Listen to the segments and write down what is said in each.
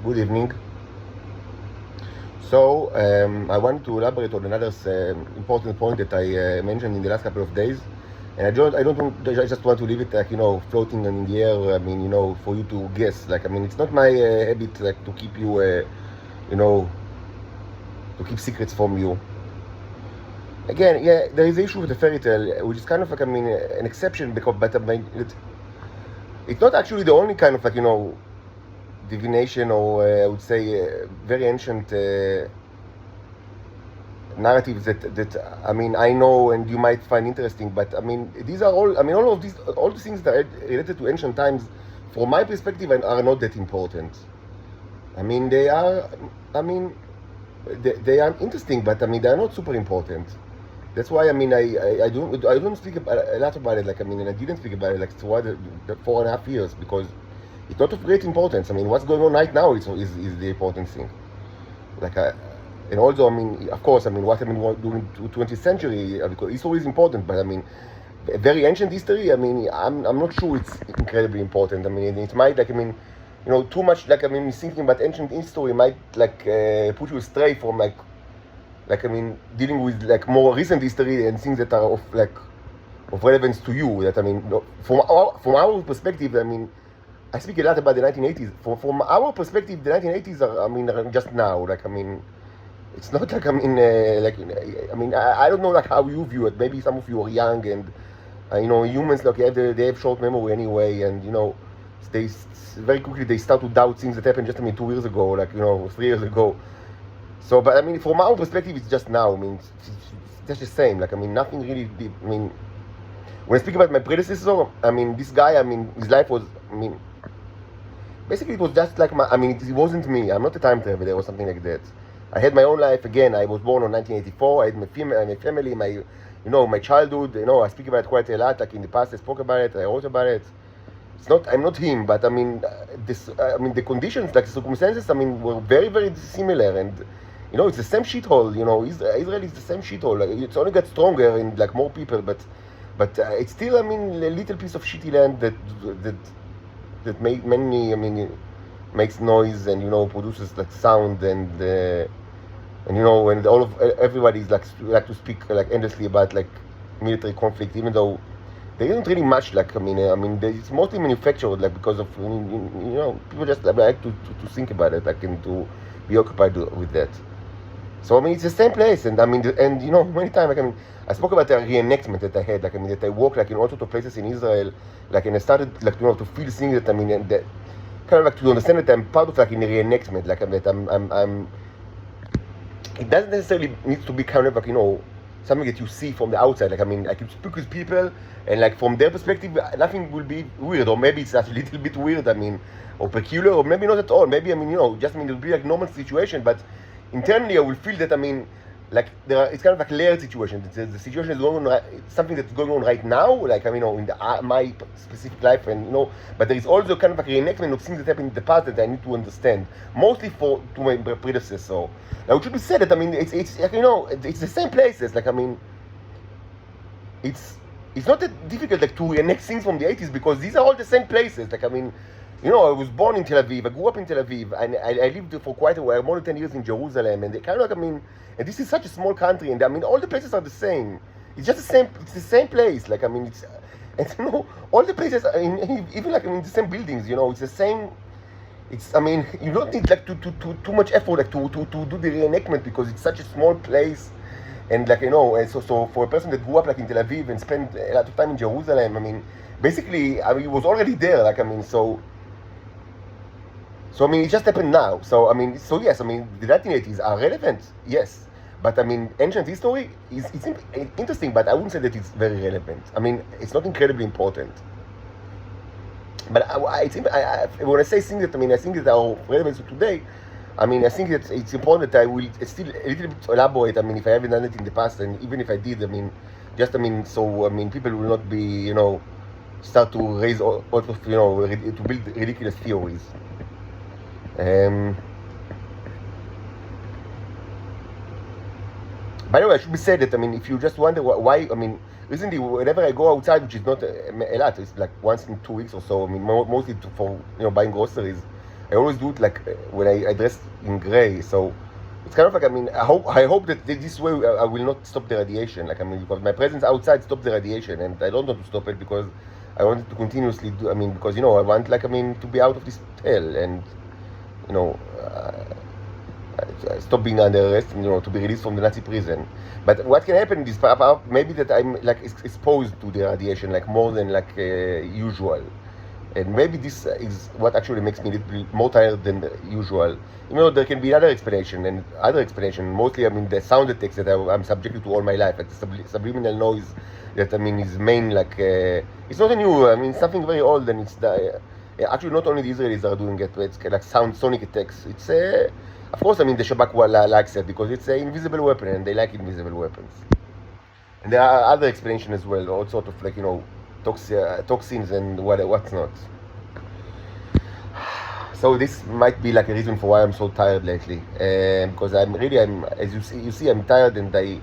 Good evening. So I want to elaborate on another important point that I mentioned in the last couple of days, and I just want to leave it like floating in the air. I mean, for you to guess. Like, I mean, it's not my habit like to keep you, you know, to keep secrets from you. Again, yeah, there is the issue with the fairy tale, which is kind of like an exception but I mean, it's not actually the only kind of divination or I would say very ancient narratives that I mean I know and you might find interesting, but I mean these are all all the things that are related to ancient times from my perspective are not that important. I mean they are interesting, but I mean they are not super important. That's why I mean I don't speak a lot about it. Like, I mean, and I didn't speak about it like throughout the 4.5 years because it's not of great importance. I mean, what's going on right now is the important thing. Like, and also, I mean, of course, I mean, what I mean during the 20th century, because history is important, but I mean, very ancient history, I mean, I'm not sure it's incredibly important. I mean, it might, like, I mean, too much, like, I mean, thinking about ancient history might, like, put you astray from, like, I mean, dealing with, like, more recent history and things that are of relevance to you. That, I mean, from our perspective, I mean, I speak a lot about the 1980s. From our perspective, the 1980s are just now. Like, I mean, it's not like, I mean, I mean, I don't know, like, how you view it. Maybe some of you are young and, humans, like, they have short memory anyway. And, they very quickly, they start to doubt things that happened just, I mean, 2 years ago, like, 3 years ago. So, but, I mean, from our perspective, it's just now. I mean, it's just the same. Like, I mean, nothing really deep. I mean, when I speak about my predecessor, I mean, this guy, I mean, his life was, I mean, basically, it was just like I mean, it wasn't me. I'm not a time traveler or something like that. I had my own life again. I was born in 1984. I had my family, my childhood. I speak about it quite a lot. Like in the past, I spoke about it. I wrote about it. It's not. I'm not him, but I mean, the conditions, like the circumstances, I mean, were very, very similar. And it's the same shithole. Israel is the same shithole. Like, it's only got stronger and like more people, but it's still, I mean, a little piece of shitty land that makes noise and produces like sound and and everybody is like to speak like endlessly about like military conflict, even though there isn't really much. Like, I mean it's mostly manufactured, like, because of people just like to think about it, like, and to be occupied with that. So I mean, it's the same place, and I mean, many times, like, I mean, I spoke about the reenactment that I had, like, I mean, that I walked like in all sorts of places in Israel, like, and I started like to feel things that, I mean, and that kind of like to understand that I'm part of like in a reenactment, like, that I'm. It doesn't necessarily need to be kind of like something that you see from the outside. Like, I mean, I can speak with people, and like from their perspective, nothing will be weird, or maybe it's just a little bit weird. I mean, or peculiar, or maybe not at all. Maybe, I mean, just, I mean, it'll be like normal situation, but internally I will feel that, I mean, like it's kind of like layered situation. The situation is going on, something that's going on right now, like, I mean, in my specific life, and but there is also kind of like a reenactment of things that happened in the past that I need to understand, mostly to my predecessor. Now, it should be said that, I mean, it's like, it's the same places. Like, I mean, it's not that difficult, like, to reenact things from the 80s, because these are all the same places. Like, I mean, I was born in Tel Aviv. I grew up in Tel Aviv, and I lived for quite a while, more than 10 years in Jerusalem. And they kind of like, I mean, and this is such a small country, and I mean, all the places are the same. It's just the same. It's the same place. Like, I mean, it's and all the places, even like, I mean, the same buildings. It's the same. It's, I mean, you don't need like too much effort, like to do the reenactment, because it's such a small place. And like, and so for a person that grew up like in Tel Aviv and spent a lot of time in Jerusalem, I mean, basically, I mean, it was already there. Like, I mean, so I mean, it just happened now. So I mean, so yes, I mean, the 1980s are relevant, yes. But I mean, ancient history it's interesting, but I wouldn't say that it's very relevant. I mean, it's not incredibly important. But when I say things that, I mean, I think that are relevant to today, I mean, I think that it's important that I will still a little bit elaborate. I mean, if I haven't done it in the past, and even if I did, I mean, just, I mean, so, I mean, people will not be, start to raise all of, to build ridiculous theories. By the way, I should be said that, I mean, if you just wonder why, I mean, recently, whenever I go outside, which is not a lot, it's like once in 2 weeks or so, I mean, mostly for, buying groceries, I always do it like when I dress in gray. So it's kind of like, I mean, I hope that this way I will not stop the radiation. Like, I mean, because my presence outside stops the radiation, and I don't want to stop it because I want it to continuously do. I mean, because I want, like, I mean, to be out of this hell, and you know. Stop being under arrest and to be released from the Nazi prison. But what can happen is maybe that I'm like exposed to the radiation like more than like usual, and maybe this is what actually makes me a little bit more tired than usual. There can be other explanation, mostly I mean the sound effects that I'm subjected to all my life, like the subliminal noise that I mean is main like it's not a new, I mean something very old, and it's actually not only the Israelis are doing it, but it's like sonic attacks. It's of course, I mean, the Shabak likes it because it's an invisible weapon, and they like invisible weapons. And there are other explanations as well, all sort of like, toxins and what's not. So this might be like a reason for why I'm so tired lately. Because I'm as you see, I'm tired, and I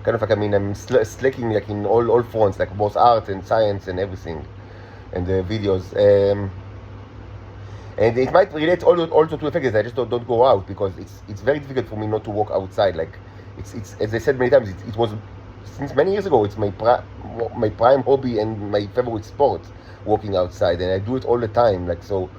kind of like, I mean, I'm slacking like in all fronts, like both art and science and everything, and the videos. And it might relate also to the fact that I just don't go out, because it's very difficult for me not to walk outside. Like it's as I said many times, it was since many years ago. It's my prime hobby and my favorite sport, walking outside, and I do it all the time. Like, so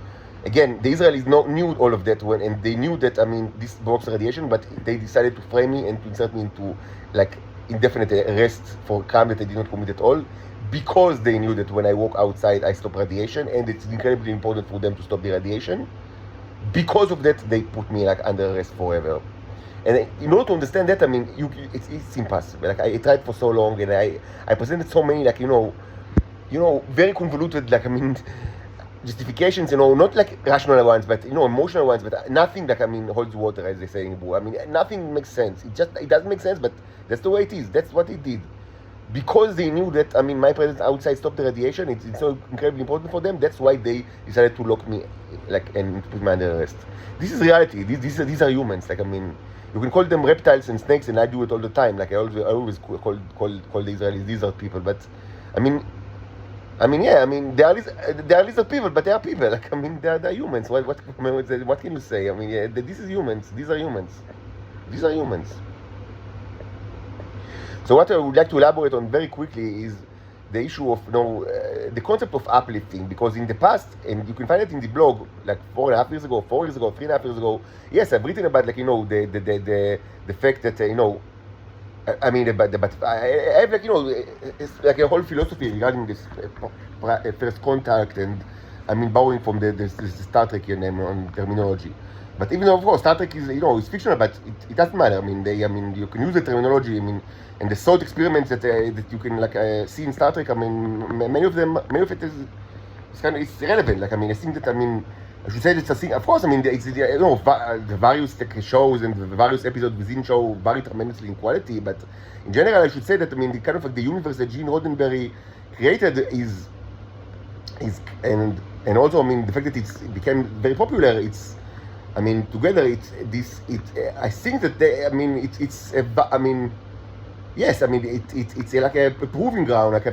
again, the Israelis knew all of that and they knew that, I mean, this blocks radiation, but they decided to frame me and to insert me into like indefinite arrest for a crime that I did not commit at all, because they knew that when I walk outside, I stop radiation, and it's incredibly important for them to stop the radiation. Because of that, they put me like under arrest forever. And in order to understand that, I mean, it's impossible. Like, I tried for so long, and I presented so many like very convoluted, like, I mean, justifications, not like rational ones, but emotional ones, but nothing like, I mean, holds water, as they say in Hebrew. I mean, nothing makes sense. It doesn't make sense, but that's the way it is. That's what it did. Because they knew that, I mean, my presence outside stopped the radiation, it's so incredibly important for them. That's why they decided to lock me, like, and put me under arrest. This is reality. These are humans. Like, I mean, you can call them reptiles and snakes, and I do it all the time. Like, I always call the Israelis lizard people. But, I mean, yeah, I mean, they are lizard people, but they are people. Like, I mean, they're humans. What can you say? I mean, yeah, this is humans. These are humans. These are humans. So what I would like to elaborate on very quickly is the issue of the concept of uplifting, because in the past, and you can find it in the blog, like 4.5 years ago, 4 years ago, 3.5 years ago, yes, I've written about like the fact that I mean, but I have like it's like a whole philosophy regarding this first contact, and I mean borrowing from the Star Trek on terminology. But even though, of course, Star Trek is it's fictional, but it doesn't matter. I mean, you can use the terminology. I mean, and the thought experiments that you can like see in Star Trek. I mean, many of it is it's relevant. Like, I mean, I think that, I mean, I should say that it's a thing. Of course, I mean, the various like, shows and the various episodes within show vary tremendously in quality. But in general, I should say that, I mean, the kind of like the universe that Gene Roddenberry created is and also, I mean, the fact that it became very popular. I mean, together I think that I mean, I mean, yes, I mean, it's like a proving ground, like a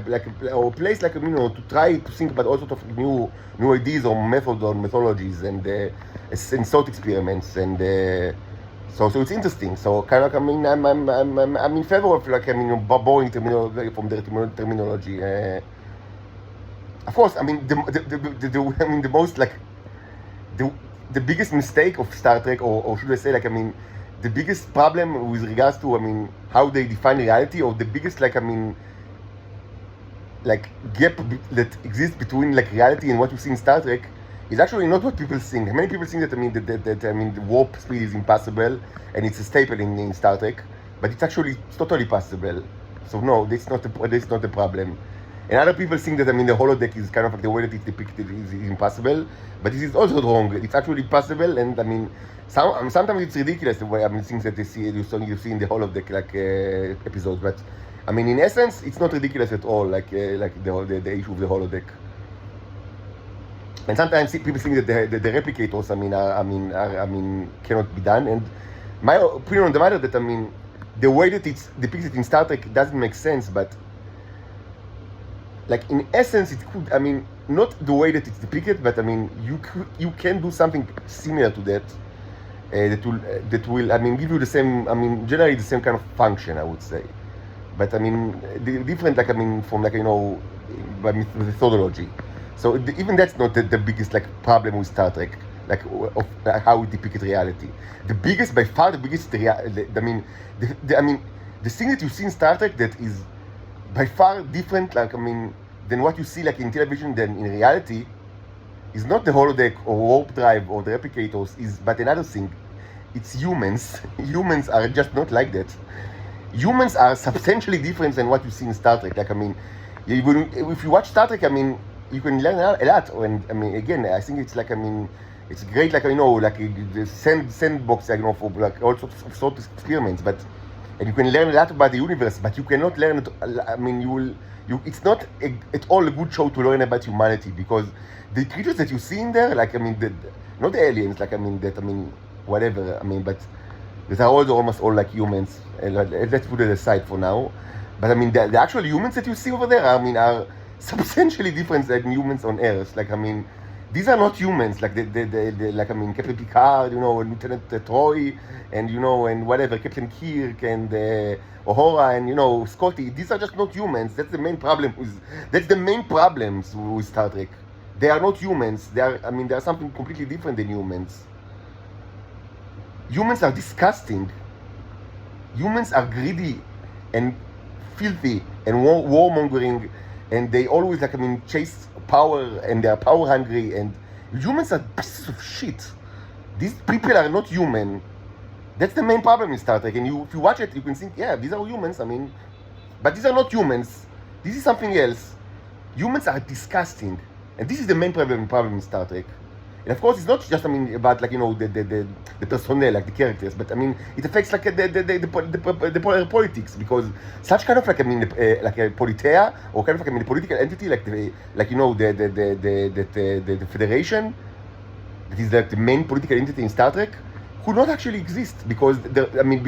place like to try to think about all sorts of new ideas or methods or methodologies and thought experiments, and so it's interesting. So kind of, I mean, I'm in favor of like, I mean, borrowing terminology from the terminology. Of course, I mean, I mean, the most like the biggest mistake of Star Trek, or should I say, like, I mean, the biggest problem with regards to, I mean, how they define reality, or the biggest, like, I mean, like, gap that exists between, like, reality and what you see in Star Trek is actually not what people think. Many people think that, I mean, that I mean, the warp speed is impossible, and it's a staple in Star Trek, but it's totally possible. So no, that's not the problem. And other people think that, I mean, the holodeck is kind of like the way that it's depicted is impossible, but this is also wrong. It's actually possible, and I mean, sometimes it's ridiculous the way, I mean, things that you see in the holodeck, like episodes. But I mean, in essence, it's not ridiculous at all, like the issue of the holodeck. And sometimes people think that the replicators, I mean, cannot be done. And my opinion on the matter that, I mean, the way that it's depicted in Star Trek doesn't make sense, but like, in essence, it could. I mean, not the way that it's depicted, but I mean, you can do something similar to that. That will I mean give you the same, I mean generally the same kind of function, I would say, but I mean the different, like I mean from like by methodology. So even that's not the biggest like problem with Star Trek, like of how we depict reality. The biggest, by far the biggest I mean I mean the thing that you see in Star Trek that is by far different, like I mean, than what you see like in television than in reality, is not the holodeck or warp drive or the replicators, is but another thing. It's humans. Humans are just not like that. Humans are substantially different than what you see in Star Trek. Like I mean, if you watch Star Trek, I mean, you can learn a lot. And I mean, again, I think it's like I mean, it's great. Like like the sandbox, like for like all sorts of experiments. But and you can learn a lot about the universe. But you cannot learn it. I mean, it's not at all a good show to learn about humanity, because the creatures that you see in there, like I mean, not the aliens, like I mean that I mean whatever, I mean, but that are also almost all like humans. Let's put it aside for now. But I mean, the actual humans that you see over there, I mean, are substantially different than humans on Earth. Like I mean, these are not humans. Like the like I mean, Captain Picard, Lieutenant Troy, and and whatever, Captain Kirk and O'Hara and Scotty. These are just not humans. That's the main problem with Star Trek. They are not humans. They are something completely different than humans. Humans are disgusting. Humans are greedy and filthy and warmongering, and they always chase power, and they are power hungry, and humans are pieces of shit. These people are not human. That's the main problem in Star Trek. And if you watch it, you can think, yeah, these are humans. But these are not humans. This is something else. Humans are disgusting. And this is the main problem in Star Trek. And of course, it's not just about the personnel, like the characters, but it affects the politics, because such kind of like a politea, or kind of like a political entity, like the Federation, that is like the main political entity in Star Trek, could not actually exist, because the main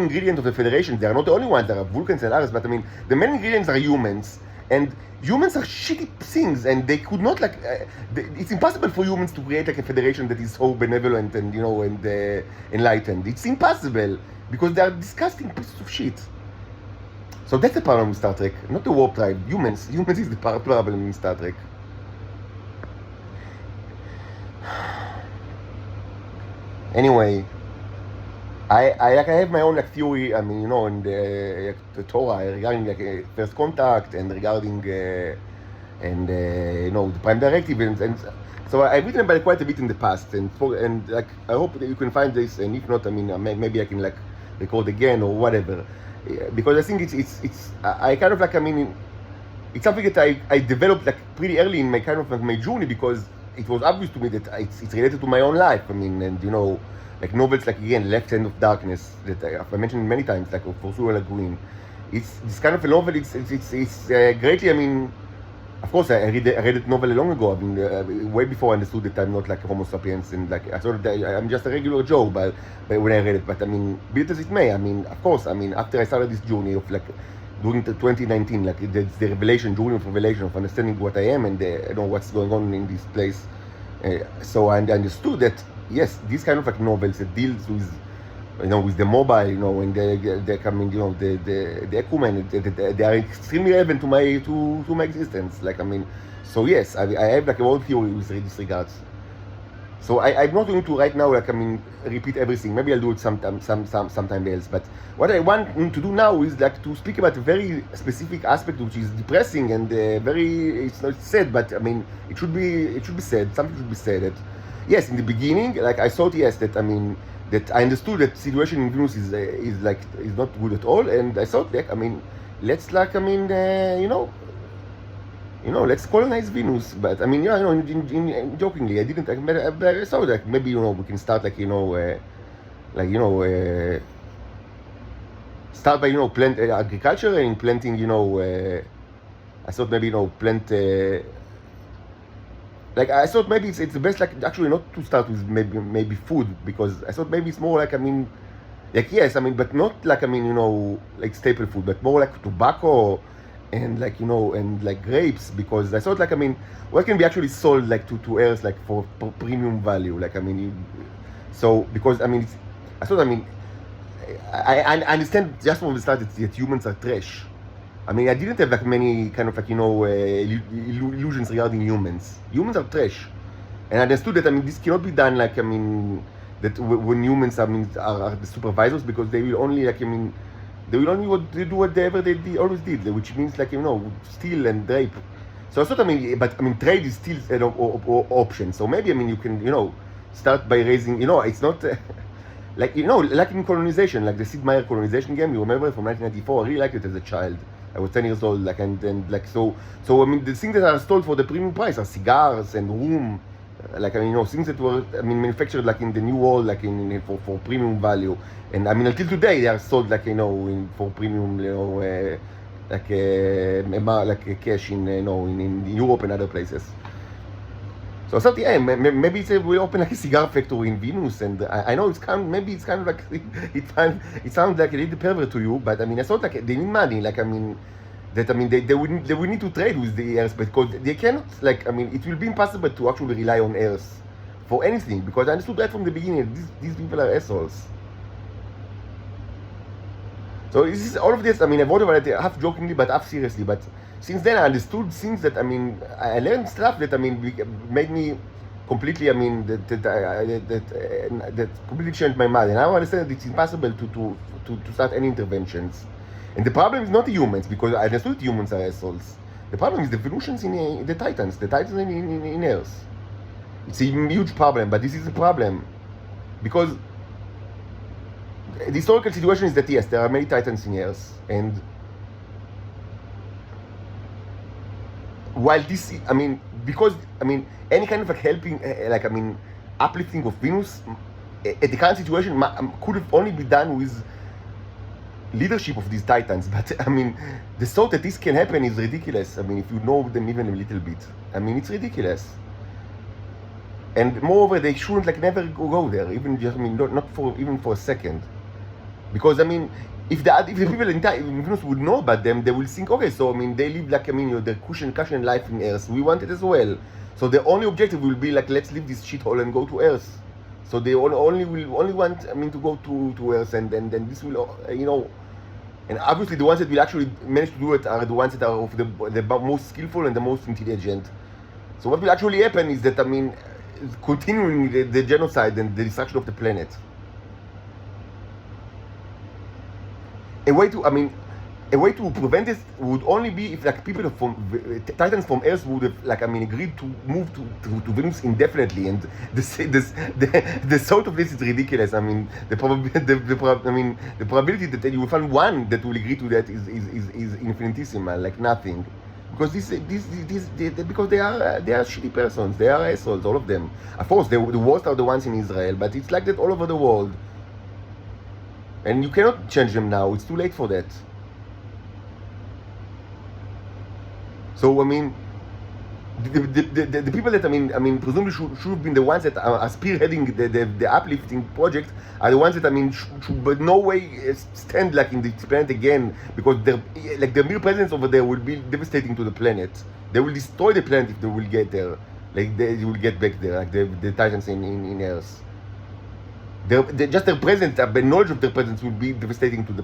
ingredient of the Federation, they are not the only ones. There are Vulcans and others, but the main ingredients are humans. And humans are shitty things, and they could not it's impossible for humans to create like a federation that is so benevolent and enlightened. It's impossible, because they are disgusting pieces of shit. So that's the problem with Star Trek, not the warp drive. Humans is the problem in Star Trek. Anyway, I have my own theory. In the Torah regarding first contact, and regarding the Prime Directive, and so I've written about it quite a bit in the past, and I hope that you can find this, and if not, maybe I can record again or whatever, because I think it's I kind of it's something that I developed pretty early in my kind of my journey, because it was obvious to me that it's related to my own life. Like novels again, Left Hand of Darkness, that I mentioned many times, for Ursula Le Guin. It's this kind of a novel. It's greatly. Of course, I read that novel long ago. Way before I understood that I'm not like Homo sapiens, and I thought that I'm just a regular Joe. But when I read it, be it as it may, of course, after I started this journey of during 2019, the revelation, journey of revelation, of understanding what I am and what's going on in this place. So I understood that. Yes, these kind of novels that deals with, with the mobile, and they're coming, the equipment, they are extremely relevant to my existence. So yes, I have a whole theory with this regards. So I'm not going to right now repeat everything. Maybe I'll do it sometime else. But what I want to do now is to speak about a very specific aspect, which is depressing and it's not sad, but it should be said. Something should be said. That, yes, in the beginning, I thought, yes, that that I understood that situation in Venus is not good at all, and I thought let's let's colonize Venus. But jokingly, I didn't. I thought maybe we can start start by plant agriculture and planting. I thought maybe plant. I thought maybe it's the best actually not to start with maybe food, because I thought maybe it's more yes, but not staple food, but more tobacco and like and like grapes, because I thought like what can be actually sold like to Earth like for premium value, like so because I thought I understand just from the start that humans are trash. I didn't have like many kind of like illusions regarding humans. Humans are trash, and I understood that this cannot be done like that when humans are the supervisors, because they will only like they will only do whatever they always did, which means like steal and rape. So I thought but trade is still an option. So maybe you can start by raising it's not. Like like in colonization, like the Sid Meier colonization game, you remember it from 1994. I really liked it as a child. I was 10 years old, like and like so the things that are sold for the premium price are cigars and room, like things that were manufactured like in the new world, like for premium value, and until today they are sold like for premium like cash in Europe and other places. So I thought, yeah, maybe we'll open like a cigar factory in Venus, and I know maybe it's kind of like it sounds like a little pervert to you, but I thought like they need money, like they would need to trade with the Earth, because they cannot like it will be impossible to actually rely on Earth for anything, because I understood right from the beginning these people are assholes. So this is all of this. I wrote about it half jokingly but half seriously. But since then I understood things that I learned stuff that made me completely that completely changed my mind. And now I understand that it's impossible to start any interventions. And the problem is not the humans, because I understood humans are assholes. The problem is the Venusians in the Titans in Earth. It's a huge problem, but this is a problem because the historical situation is that yes, there are many Titans in Earth, and while this, because any kind of like helping, uplifting of Venus at the current situation could have only be done with leadership of these Titans. But the thought that this can happen is ridiculous. If you know them even a little bit, it's ridiculous. And moreover, they shouldn't never go there, even just not for even for a second. Because if the people in Venus would know about them, they will think, okay, so they live their cushion life in Earth. We want it as well. So the only objective will be let's leave this shithole and go to Earth. So they only want to go to Earth, and then this will and obviously the ones that will actually manage to do it are the ones that are of the most skillful and the most intelligent. So what will actually happen is that continuing the genocide and the destruction of the planet. A way to prevent this would only be if people from Titans from Earth would have agreed to move to Venus indefinitely, and the thought of this is ridiculous. The probability that you will find one that will agree to that is infinitesimal, like nothing, because because they are shitty persons, they are assholes, all of them. Of course, the worst are the ones in Israel, but it's like that all over the world. And you cannot change them now. It's too late for that. So the people that presumably should have been the ones that are spearheading the uplifting project are the ones that should but no way stand in the planet again, because their mere presence over there will be devastating to the planet. They will destroy the planet if they will get there. They will get back there, the Titans in Earth. Just their presence, the knowledge of their presence will be devastating to the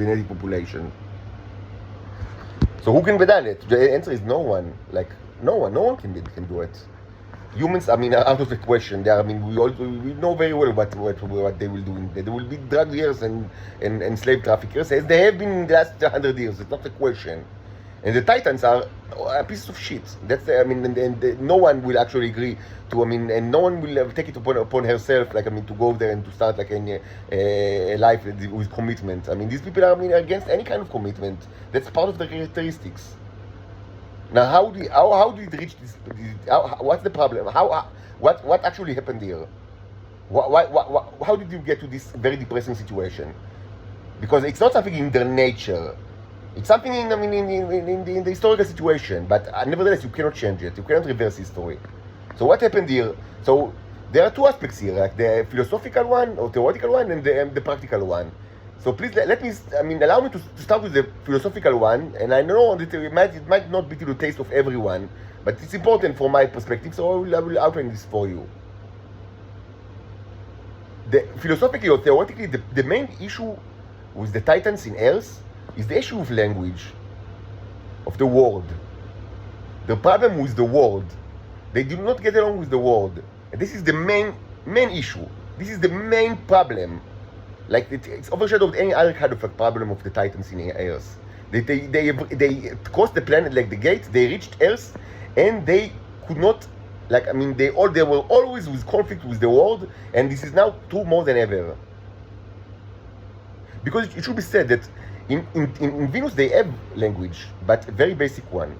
native population. So who can be done it? The answer is no one. No one can do it. Humans, are out of the question. We know very well what they will do. They will be drug dealers and slave traffickers, as they have been in the last 100 years. It's not a question. And the Titans are a piece of shit. That's no one will actually agree to. And no one will take it upon herself, to go there and to start a life with commitment. These people are against any kind of commitment. That's part of the characteristics. Now, how do you reach this? What's the problem? What actually happened here? How did you get to this very depressing situation? Because it's not something in their nature. It's something in the historical situation, but nevertheless you cannot change it. You cannot reverse history. So what happened here? So there are two aspects here, the philosophical one or theoretical one and the practical one. So please let me, allow me to start with the philosophical one, and I know that it might not be to the taste of everyone, but it's important from my perspective, so I will outline this for you. Philosophically or theoretically, the main issue with the Titans in Earth is the issue of language, of the world. The problem with the world, they do not get along with the world. And this is the main issue. This is the main problem. Like it's overshadowed any other kind of a problem of the Titans in Earth. They crossed the planet like the gate. They reached Earth, and they could not. Like they were always with conflict with the world, and this is now true more than ever. Because it should be said that in Venus they have language, but a very basic one.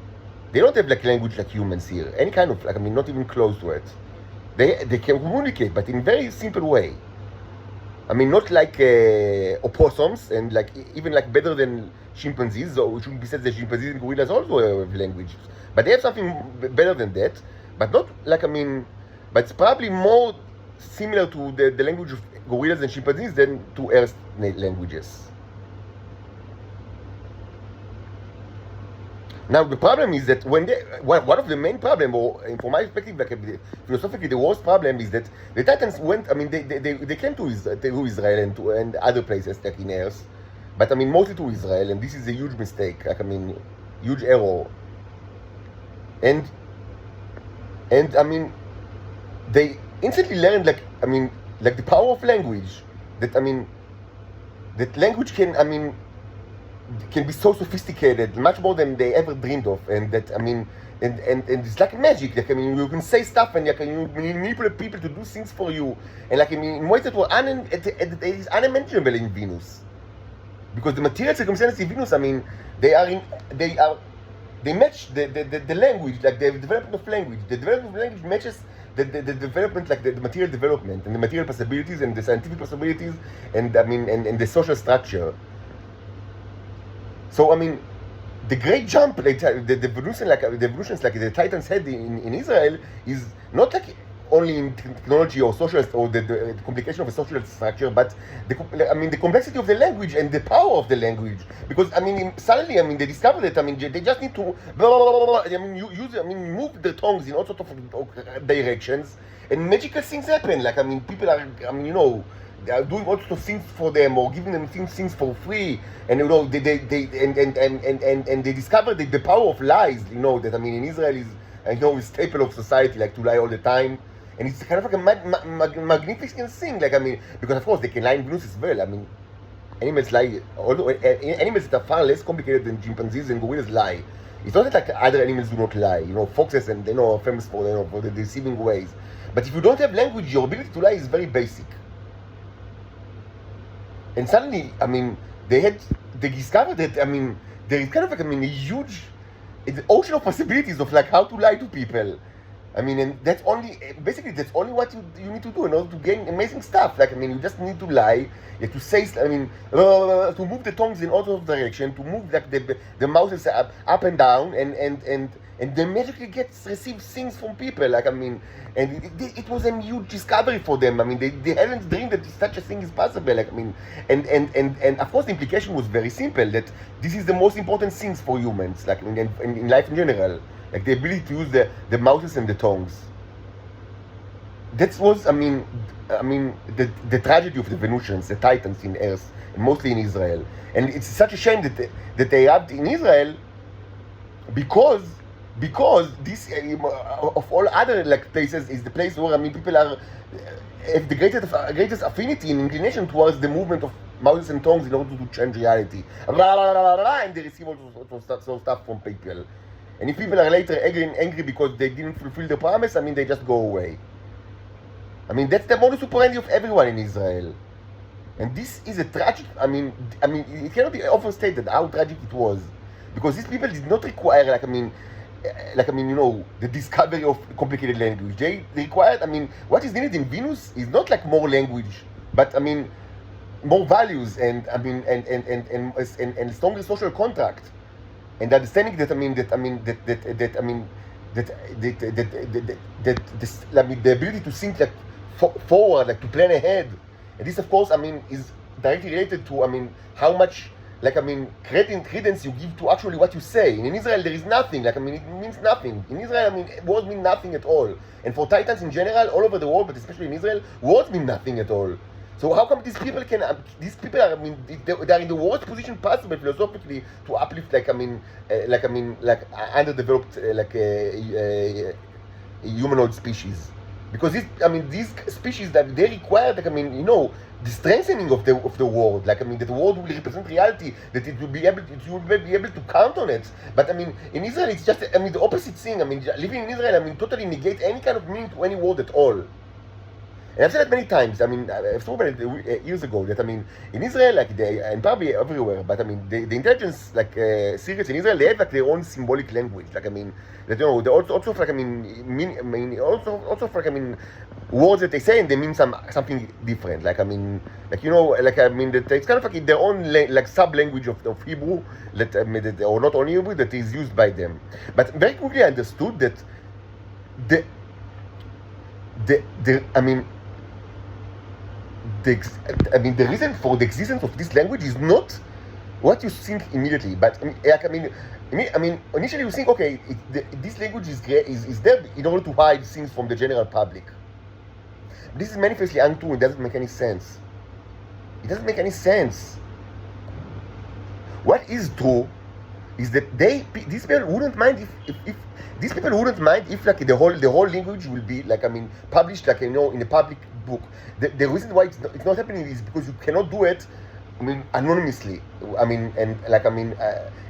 They don't have like language like humans here. Any kind of not even close to it. They can communicate, but in a very simple way. Not like opossums, and like even like better than chimpanzees. So it should be said that chimpanzees and gorillas also have language, but they have something better than that. But not like but it's probably more similar to the language of gorillas and chimpanzees than to Earth languages. Now the problem is that when one of the main problem, or from my perspective, like philosophically, the worst problem is that the Titans went. They came to Israel and other places like in Earth, but mostly to Israel, and this is a huge mistake. Huge error. And they instantly learned like the power of language. That that language can be so sophisticated, much more than they ever dreamed of, and that and it's like magic. Like you can say stuff, and you can manipulate people to do things for you, and in ways that were unimaginable in Venus, because the material circumstances in Venus, they match the language, like the development of language. The development of language matches the development, like the material development and the material possibilities and the scientific possibilities, and and the social structure. So the great jump, like the evolutions like the Titans had in Israel, is not like only in technology or social, or the complication of a social structure, but the complexity of the language and the power of the language. Because suddenly they discovered that they just need to move their tongues in all sorts of directions, and magical things happen. Like people are they are doing all sorts of things for them, or giving them things for free, and they discovered the power of lies. That in Israel is a staple of society, like to lie all the time, and it's kind of like a magnificent thing. Because of course they can lie in Venus as well. Animals lie, although animals that are far less complicated than chimpanzees and gorillas lie. It's not that like other animals do not lie. Foxes and are famous for the deceiving ways. But if you don't have language, your ability to lie is very basic. And suddenly, they discovered that, there is kind of like, a huge ocean of possibilities of like how to lie to people. And that's only what you need to do in order to gain amazing stuff. Like, you just need to lie, you have to say, to move the tongues in all sorts of direction, to move like the mouths up and down, and they magically receive things from people. Like, and it was a huge discovery for them. They hadn't dreamed that such a thing is possible. Like, and of course the implication was very simple, that this is the most important things for humans, like in life in general, like the ability to use the mouths and the tongues. That was, the tragedy of the Venusians, the Titans in Earth, and mostly in Israel. And it's such a shame that they arrived in Israel, because this of all other like places is the place where people are have the greatest affinity and inclination towards the movement of mouths and tongues in order to change reality. And they receive all sorts of stuff from people. And if people are later angry because they didn't fulfill the promise, they just go away. That's the modus operandi of everyone in Israel. And this is a tragic, it cannot be overstated how tragic it was. Because these people did not require, the discovery of complicated language. They required, what is needed in Venus is not like more language, but more values and stronger social contract, and understanding that the ability to think like forward, like to plan ahead. And this, of course, is directly related to, I mean, how much, like, I mean, credence you give to actually what you say. In Israel, there is nothing. Like, I mean, it means nothing. In Israel, I mean, words mean nothing at all. And for Titans in general, all over the world, but especially in Israel, words mean nothing at all. So how come these people are, I mean, they are in the worst position possible philosophically to uplift, like, I mean, underdeveloped, humanoid species? Because these species that they require, like, I mean, you know, the strengthening of the world, like, I mean, that the world will represent reality, that it will be able to count on it. But I mean, in Israel, it's just, I mean, the opposite thing. I mean, living in Israel, I mean, totally negates any kind of meaning to any word at all. And I've said that many times. I mean, I've spoken about it years ago that, I mean, in Israel, like, and probably everywhere, but I mean, the intelligence, like, secrets in Israel, they have, like, their own symbolic language. Like, I mean, that, you know, they also like, I mean, also like, I mean, words that they say and they mean something different. Like, I mean, like, you know, like, I mean, that it's kind of like their own like sub language of Hebrew that, or not only Hebrew, that is used by them. But very quickly I understood that the reason for the existence of this language is not what you think immediately, but initially you think, okay, this language is there in order to hide things from the general public. This is manifestly untrue. It doesn't make any sense. It doesn't make any sense. What is true is that these people wouldn't mind if these people wouldn't mind if, like, the whole language will be, like, I mean, published, like, you know, in a public book. The reason why it's not happening is because you cannot do it, I mean, anonymously. I mean, and like, I mean,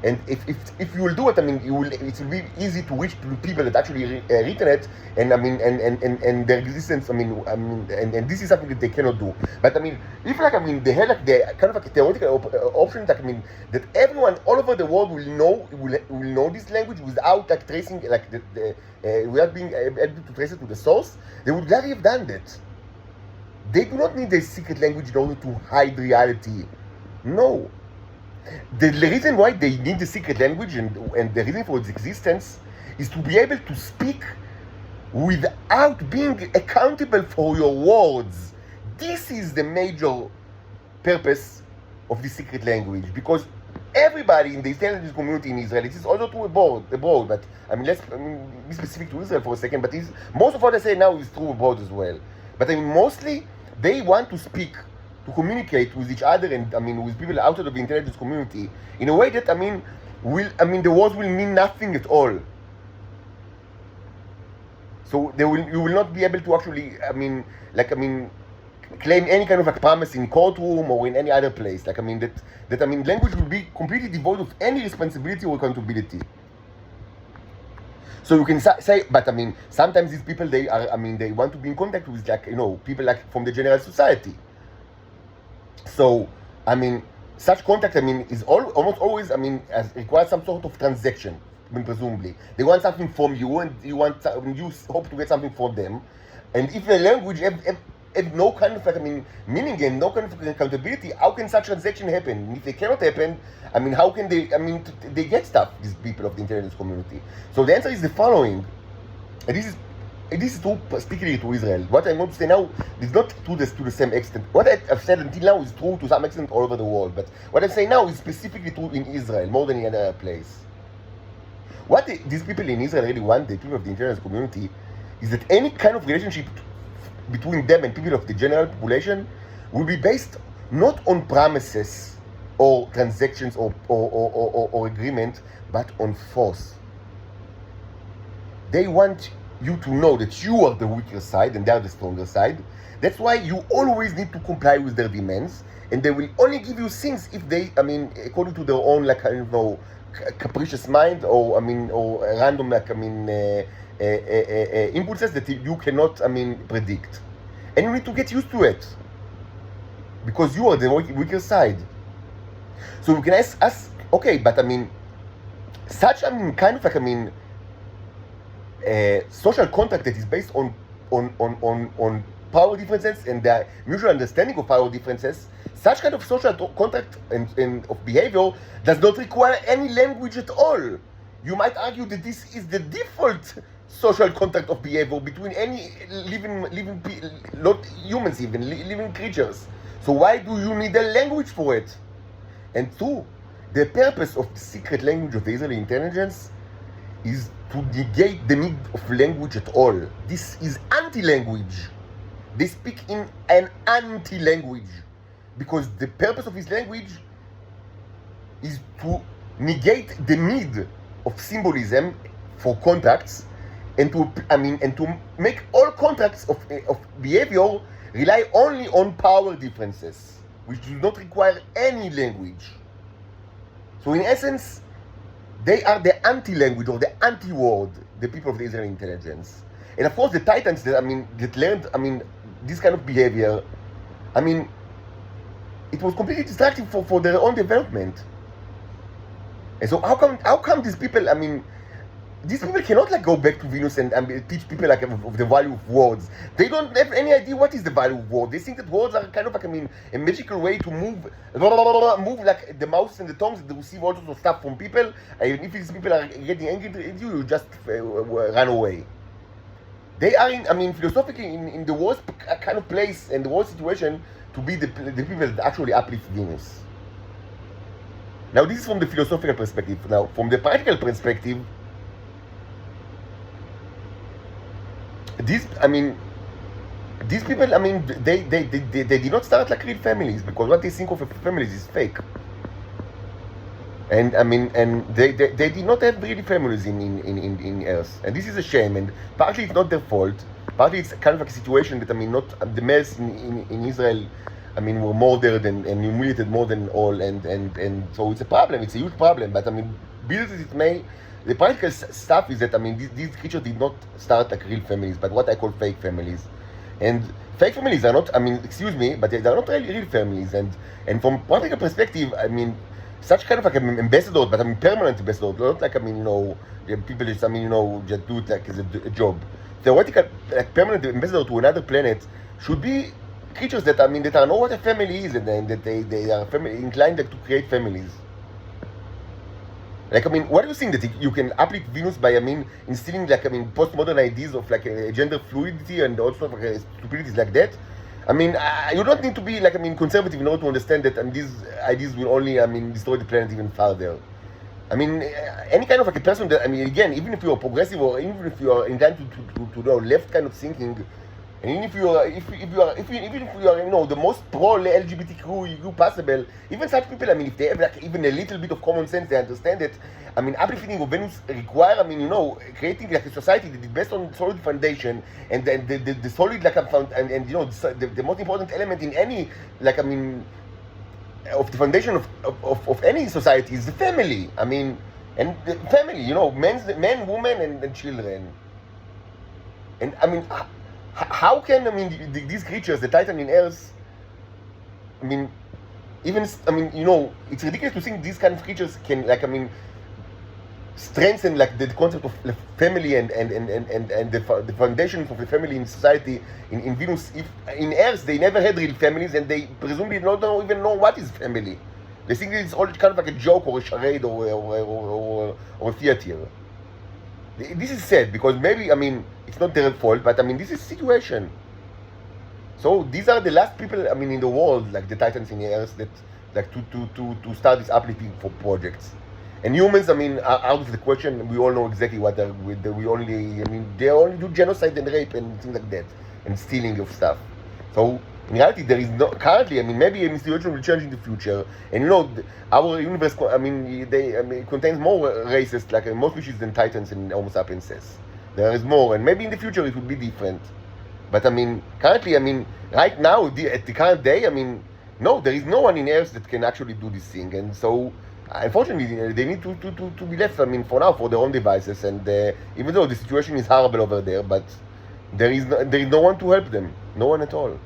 and if you will do it, I mean, it will be easy to reach to the people that actually written it, and I mean, and their existence. I mean, and this is something that they cannot do. But I mean, if, like, I mean, they had, like, the kind of like a theoretical option, like, I mean, that everyone all over the world will know this language without, like, tracing, like, without being able to trace it to the source, they would gladly have done that. They do not need a secret language in order to hide reality. No. The reason why they need the secret language and the reason for its existence is to be able to speak without being accountable for your words. This is the major purpose of the secret language, because everybody in the intelligence community in Israel, it is also true abroad, but I mean, let's be specific to Israel for a second, but most of what I say now is true abroad as well. But I mean, mostly, they want to speak, to communicate with each other, and I mean, with people outside of the intelligence community in a way that, I mean, the words will mean nothing at all. So you will not be able to actually, claim any kind of, like, promise in courtroom or in any other place. Like, I mean, language will be completely devoid of any responsibility or accountability. So you can say, but I mean, sometimes these people, they want to be in contact with, like, you know, people, like, from the general society. So, I mean, such contact, I mean, is almost always, I mean, requires some sort of transaction, I mean, presumably. They want something from you, and you hope to get something from them. And if the language have no kind of, like, I mean, meaning and no kind of accountability, how can such transaction happen? And if they cannot happen, I mean, how can they, I mean, they get stuff, these people of the intelligence community? So the answer is the following, and this is true particularly to Israel. What I'm going to say now is not to the same extent. What I've said until now is true to some extent all over the world, but what I'm saying now is specifically true in Israel, more than in any other place. What these people in Israel really want, the people of the intelligence community, is that any kind of relationship between them and people of the general population will be based not on promises or transactions or agreement, but on force. They want you to know that you are the weaker side and they are the stronger side. That's why you always need to comply with their demands, and they will only give you things if they, I mean, according to their own, like, I don't know, capricious mind, or random, like, I mean, impulses that you cannot, I mean, predict. And you need to get used to it, because you are the weaker side. So you can ask, okay, but I mean, such, I mean, kind of, like, I mean, social contract that is based on power differences and the mutual understanding of power differences, such kind of social contract and of behavior does not require any language at all. You might argue that this is the default social contract of behavior between any not humans even, living creatures. So why do you need a language for it? And two, the purpose of the secret language of the Israeli intelligence is to negate the need of language at all. This is anti-language. They speak in an anti-language because the purpose of his language is to negate the need of symbolism for contracts and to make all contracts of behavior rely only on power differences, which do not require any language. So in essence, they are the anti-language or the anti-word, the people of the Israeli intelligence. And of course the Titans that learned this kind of behavior, it was completely destructive for their own development. And so how come these people, these people cannot go back to Venus and teach people of the value of words. They don't have any idea what is the value of words. They think that words are kind of a magical way to move like the mouths and the tongues that receive all sorts of stuff from people. And if these people are getting angry at you, you just run away. They are philosophically in the worst kind of place and the worst situation to be the people that actually uplift Venus. Now this is from the philosophical perspective. Now from the practical perspective, these people, they did not start like real families, because what they think of families is fake. And they did not have real families in Earth, and this is a shame. And partly it's not their fault. Partly it's kind of like a situation that not the males in Israel, were murdered and humiliated more than all, and so it's a problem. It's a huge problem. But be it as it may, the practical stuff is that these creatures did not start like real families, but what I call fake families. And fake families are not, excuse me, but they are not really real families. And from practical perspective, such kind of like ambassadors, but permanent ambassadors, not like people just just do it like as a job. Theoretical, like permanent ambassador to another planet should be creatures that that know what a family is, and that they are inclined to create families. Like, what do you think, that you can uplift Venus by, instilling, like, postmodern ideas of, like, gender fluidity and also like, stupidities like that? You don't need to be, like, conservative in order to understand that these ideas will only, destroy the planet even further. Any kind of, like, a person that, again, even if you are progressive or even if you are inclined to left kind of thinking, and even if you are the most pro LGBTQ possible, even such people, if they have like even a little bit of common sense, they understand that uplifting of Venus require creating like a society that is based on solid foundation, and then the solid like the most important element in any like of the foundation of any society is the family. And the family, men, women, and children. And how can these creatures, the Titan in Earth, even it's ridiculous to think these kind of creatures can like strengthen like the concept of family and the foundation of the family in society in Venus. If in Earth they never had real families, and they presumably don't even know what is family. They think it's all kind of like a joke or a charade or a theater. This is sad, because maybe it's not their fault, but this is the situation. So these are the last people in the world, like the Titans in the Earth, that like to start this uplifting for projects. And humans, are out of the question. We all know exactly what they're with. They only do genocide and rape and things like that, and stealing of stuff. So in reality, there is no currently. Maybe a situation will change in the future. And our universe, it contains more races, like more species than Titans and Homo sapienses. There is more, and maybe in the future it will be different. But currently, right now, at the current day, no, there is no one in Earth that can actually do this thing. And so, unfortunately, they need to be left, for now, for their own devices. And even though the situation is horrible over there, but there is no one to help them, no one at all.